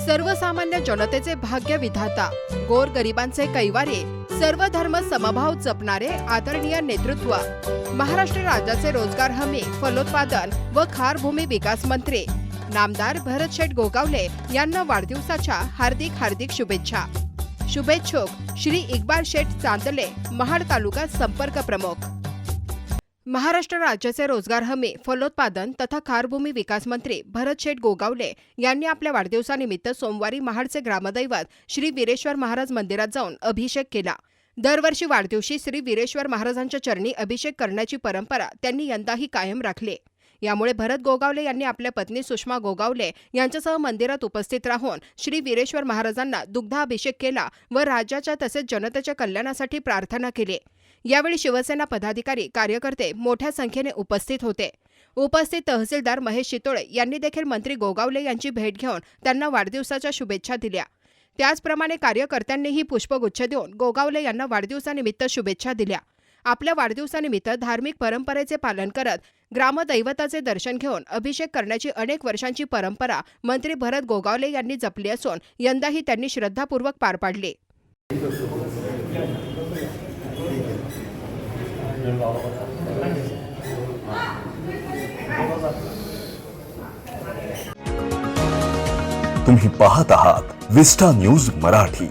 सर्वसामान्य जनतेचे भाग्य विधाता, गोरगरिबांचे कैवारी, सर्व धर्म समभाव जपणारे आदरणीय नेतृत्व, महाराष्ट्र राज्याचे रोजगार हमी, फलोत्पादन व खार भूमी विकास मंत्री नामदार भरतशेठ गोगावले यांना वाढदिवसाच्या हार्दिक हार्दिक शुभेच्छा। शुभेच्छुक श्री इक्बाल शेठ चांदले, महाड तालुका संपर्क प्रमुख। महाराष्ट्र राज्याचे रोजगार हमी, फलोत्पादन तथा खारभूमी विकास मंत्री भरतशेठ गोगावले यांनी आपल्या वाढदिवसानिमित्त सोमवारी महाडचे ग्रामदैवत श्री वीरेश्वर महाराज मंदिरात जाऊन अभिषेक केला। दरवर्षी वाढदिवशी श्री वीरेश्वर महाराजांच्या चरणी अभिषेक करण्याची परंपरा त्यांनी यंदाही कायम राखली। यामुळे भरत गोगावले यांनी आपल्या पत्नी सुषमा गोगावले यांच्यासह मंदिरात उपस्थित राहून श्री वीरेश्वर महाराजांना दुग्धाभिषेक केला व राज्याच्या तसेच जनतेच्या कल्याणासाठी प्रार्थना केली। यावेळी शिवसेना पदाधिकारी, कार्यकर्ते मोठ्या संख्येने उपस्थित होते। उपस्थित तहसीलदार महेश शितोळे यांनी देखील मंत्री गोगावले यांची भेट घेऊन त्यांना वाढदिवसाच्या शुभेच्छा दिल्या। त्याचप्रमाणे कार्यकर्त्यांनीही पुष्पगुच्छ देऊन गोगावले यांना वाढदिवसानिमित्त शुभेच्छा दिल्या। आपल्या वाढदिवसानिमित्त धार्मिक परंपरेचे पालन करत ग्रामदैवताचे दर्शन घेऊन अभिषेक करण्याची अनेक वर्षांची परंपरा मंत्री भरत गोगावले यांनी जपली असून यंदाही त्यांनी श्रद्धापूर्वक पार पाडली। तुम्ही पाहत आहात विस्टा न्यूज मराठी।